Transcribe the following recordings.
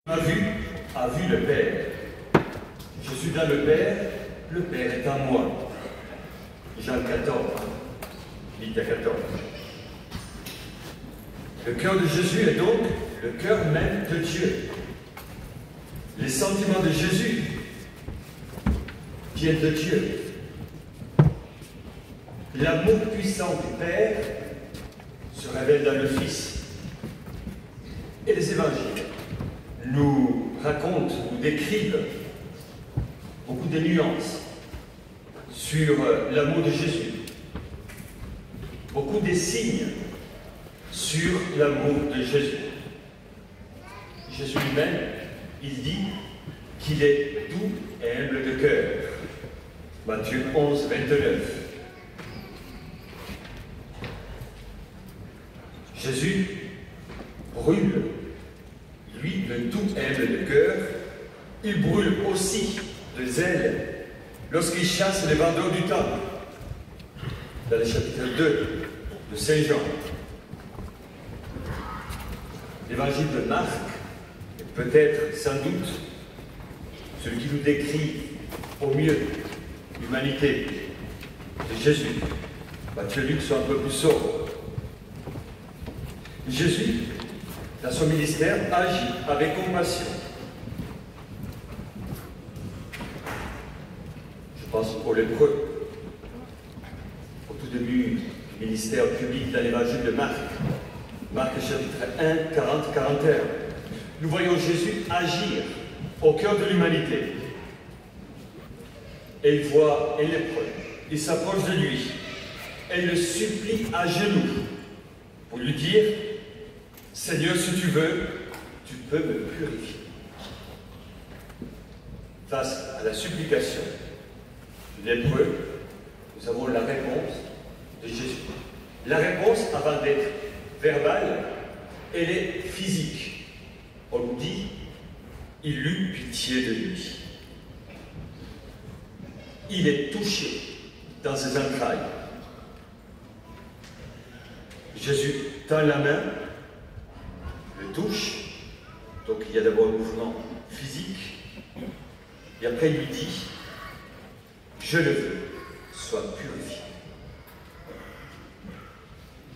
A vu le Père. Je suis dans le Père est en moi. Jean 14, 8 à 14. Le cœur de Jésus est donc le cœur même de Dieu. Les sentiments de Jésus viennent de Dieu. L'amour puissant du Père se révèle dans le Fils. Et les évangiles nous racontent, nous décrivent beaucoup de nuances sur l'amour de Jésus, beaucoup des signes sur l'amour de Jésus. Jésus lui-même, il dit qu'il est doux et humble de cœur. Matthieu 11, 29. Jésus brûle, lui, le doux et humble de cœur. Il brûle aussi de zèle lorsqu'il chasse les vendeurs du temple. Dans le chapitre 2 de Saint Jean. L'évangile de Marc est peut-être, sans doute, celui qui nous décrit au mieux l'humanité de Jésus. Matthieu et Luc sont un peu plus sobres. Jésus, dans son ministère, agit avec compassion. Je pense aux lépreux, au tout début du ministère public dans l'évangile de Marc. Marc chapitre 1, 40, 41. Nous voyons Jésus agir au cœur de l'humanité. Et il voit un lépreux. Il s'approche de lui. Et il le supplie à genoux pour lui dire: Seigneur, si tu veux, tu peux me purifier. Face à la supplication du lépreux, nous avons la réponse de Jésus. La réponse, avant d'être verbale, elle est physique. On nous dit: il eut pitié de lui. Il est touché dans ses entrailles. Jésus tend la main, le touche, donc il y a d'abord un mouvement physique, et après il lui dit: je le veux, sois purifié.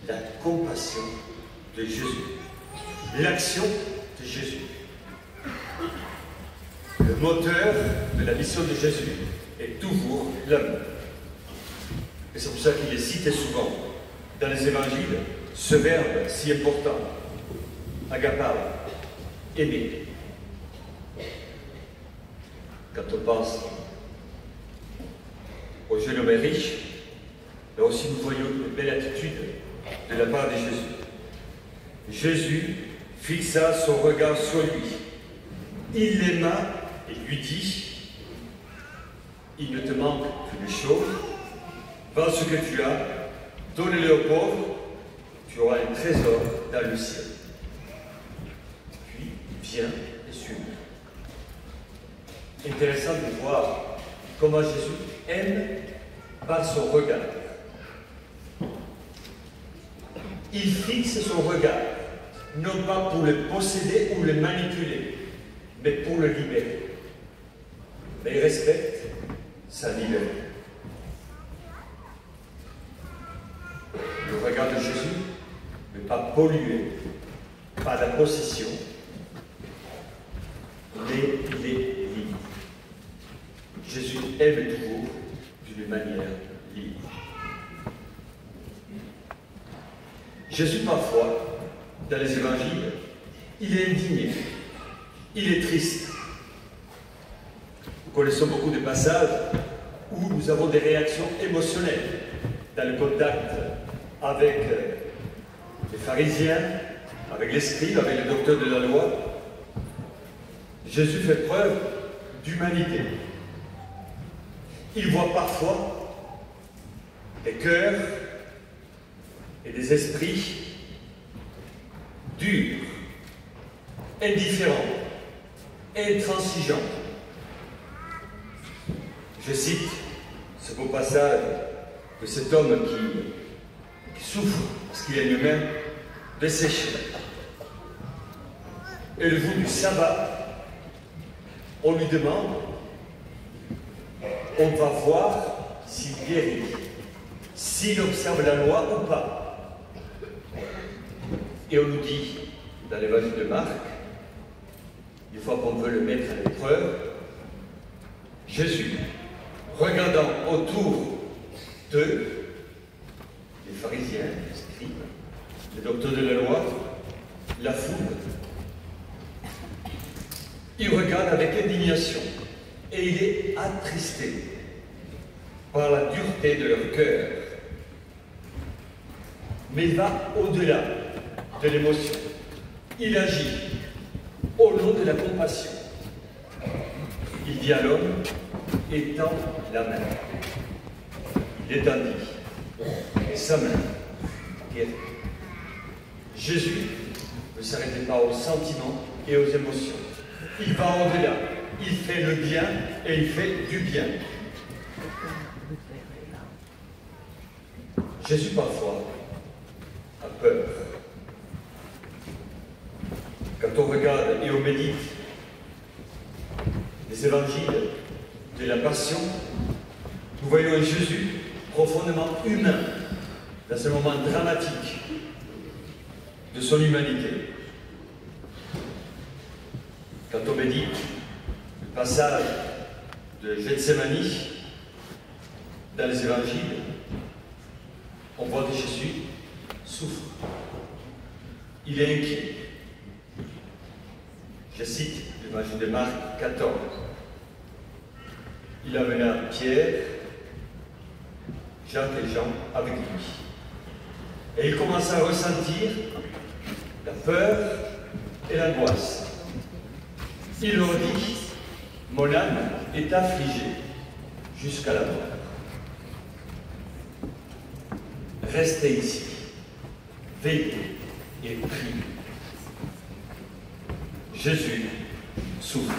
La compassion de Jésus, l'action de Jésus. Le moteur de la mission de Jésus est toujours l'amour. Et c'est pour ça qu'il est cité souvent dans les évangiles, ce verbe si important, agapao, aimer. Quand on pense au jeune homme riche, là aussi nous voyons une belle attitude de la part de Jésus. Jésus fixa son regard sur lui. Il l'aima et lui dit: il ne te manque qu'une chose, vends ce que tu as, donne-le aux pauvres, tu auras un trésor dans le ciel. Puis viens et suis-moi. Intéressant de voir comment Jésus aime par son regard. Il fixe son regard, non pas pour le posséder ou le manipuler, mais pour le libérer. Mais il respecte sa liberté. Le regard de Jésus n'est pas pollué par la possession, mais il est libre. Jésus aime toujours d'une manière libre. Jésus, parfois, dans les évangiles, il est indigné, il est triste. Nous connaissons beaucoup de passages où nous avons des réactions émotionnelles dans le contact avec les pharisiens, avec les scribes, avec les docteurs de la loi. Jésus fait preuve d'humanité. Il voit parfois des cœurs et des esprits durs, indifférents, intransigeants. Je cite ce beau passage de cet homme qui souffre parce qu'il a une main desséchée. Et le jour du sabbat, on lui demande, on va voir s'il guérit, s'il observe la loi ou pas. Et on nous dit, dans l'évangile de Marc, une fois qu'on veut le mettre à l'épreuve, Jésus, regardant autour d'eux, les pharisiens, les scribes, les docteurs de la loi, la foule, il regarde avec indignation et il est attristé par la dureté de leur cœur. Mais il va au-delà de l'émotion. Il agit au nom de la compassion. Il dit à l'homme, étends la main. Il étendit, et sa main guérit. Jésus ne s'arrêtait pas aux sentiments et aux émotions. Il va au-delà. Il fait le bien et il fait du bien. Jésus, parfois, a peur. Quand on regarde et on médite les évangiles de la Passion, nous voyons un Jésus profondément humain dans ce moment dramatique de son humanité. Quand on médite le passage de Gethsémani dans les évangiles, on voit que Jésus souffre. Il est inquiet. Je cite l'évangile de Marc 14. Il amena Pierre, Jacques et Jean avec lui. Et il commença à ressentir la peur et l'angoisse. Il leur dit, mon âme est affligée jusqu'à la mort. Restez ici, veillez et priez. Jésus souffre.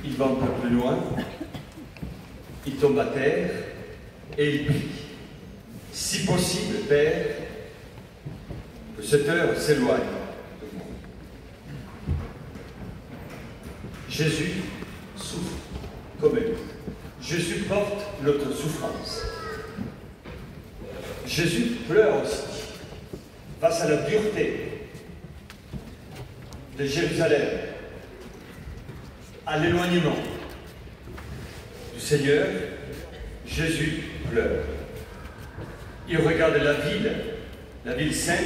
Il va un peu plus loin, il tombe à terre et il prie. Si possible, Père, que cette heure s'éloigne de moi. Jésus souffre comme elle. Jésus porte notre souffrance. Jésus pleure aussi face à la dureté de Jérusalem, à l'éloignement du Seigneur. Jésus pleure. Il regarde la ville sainte,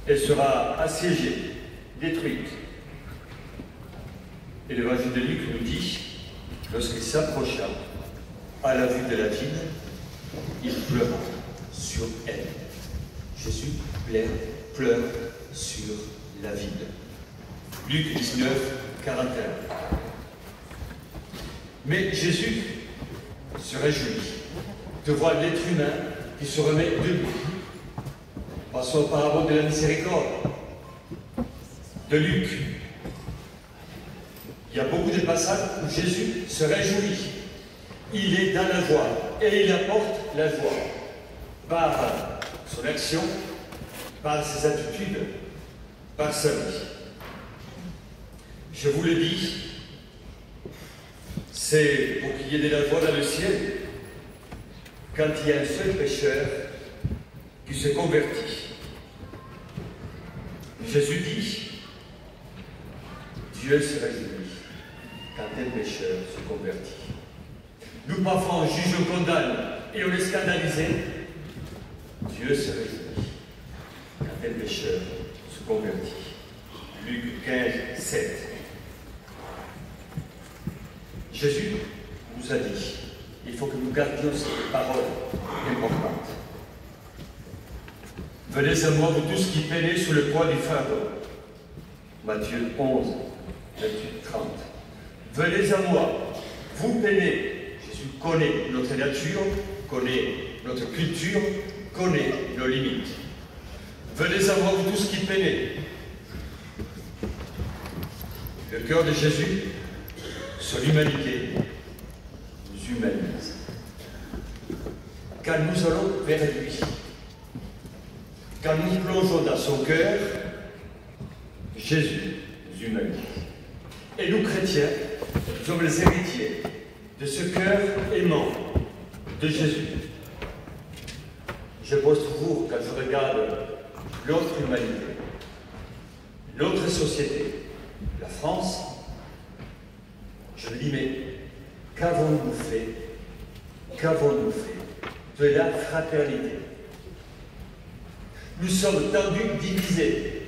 elle sera assiégée, détruite. Et l'évangile de Luc nous dit, lorsqu'il s'approcha à la vue de la ville, il pleura sur elle. Jésus pleure sur la ville. Luc 19, 41. Mais Jésus se réjouit de voir l'être humain qui se remet debout. Passons au parabole de la miséricorde de Luc. Il y a beaucoup de passages où Jésus se réjouit. Il est dans la joie et il apporte la joie par son action, par ses attitudes, par sa vie. Je vous le dis, c'est pour qu'il y ait de la joie dans le ciel quand il y a un seul pécheur qui se convertit. Jésus dit, Dieu se réjouit quand un pécheur se convertit. Nous, parfois, on juge, on condamne et on est scandalisé. Dieu se réjouit quand un pécheur se convertit. Luc 15, 7. Jésus nous a dit, il faut que nous gardions cette parole importante. Venez à moi, vous tous qui peinez sous le poids du fardeau. Matthieu 11, 28, 30. Venez à moi, vous peinez. Jésus connaît notre nature, connaît notre culture, connaît nos limites. Venez à moi, vous tous qui peinez. Le cœur de Jésus, son humanité, nous humanise. Quand nous allons vers lui, quand nous plongeons dans son cœur, Jésus humanité. Et nous, chrétiens, nous sommes les héritiers de ce cœur aimant de Jésus. Je pense toujours, quand je regarde l'autre humanité, l'autre société, la France, je me dis, mais qu'avons-nous fait de la fraternité? Nous sommes tendus, divisés,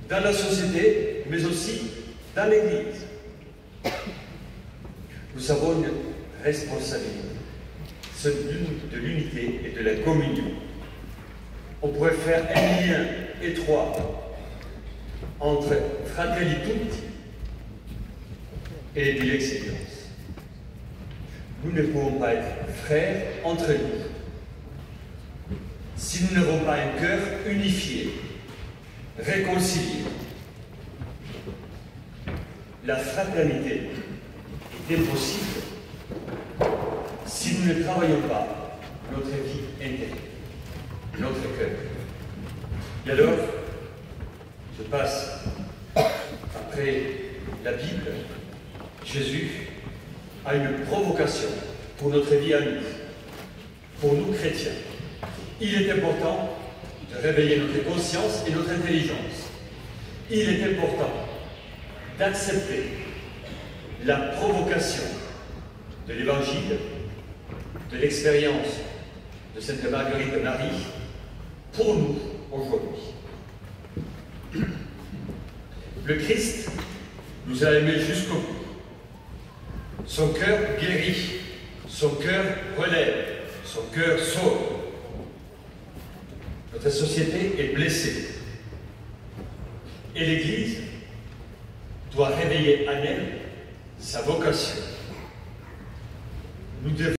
dans la société, mais aussi dans l'Église. Nous avons une responsabilité, celle de l'unité et de la communion. On pourrait faire un lien étroit entre Fratelli Tutti et Dilex Ecclesiae. Nous ne pouvons pas être frères entre nous si nous n'avons pas un cœur unifié, réconcilié. La fraternité est impossible si nous ne travaillons pas notre vie intérieure, notre cœur. Et alors, je passe après la Bible. Jésus a une provocation pour notre vie à nous, pour nous chrétiens. Il est important de réveiller notre conscience et notre intelligence. Il est important d'accepter la provocation de l'Évangile, de l'expérience de Sainte Marguerite de Marie, pour nous aujourd'hui. Le Christ nous a aimés jusqu'au bout. Son cœur guérit, son cœur relève, son cœur sauve. Notre société est blessée. Et l'Église doit réveiller en elle sa vocation. Nous devons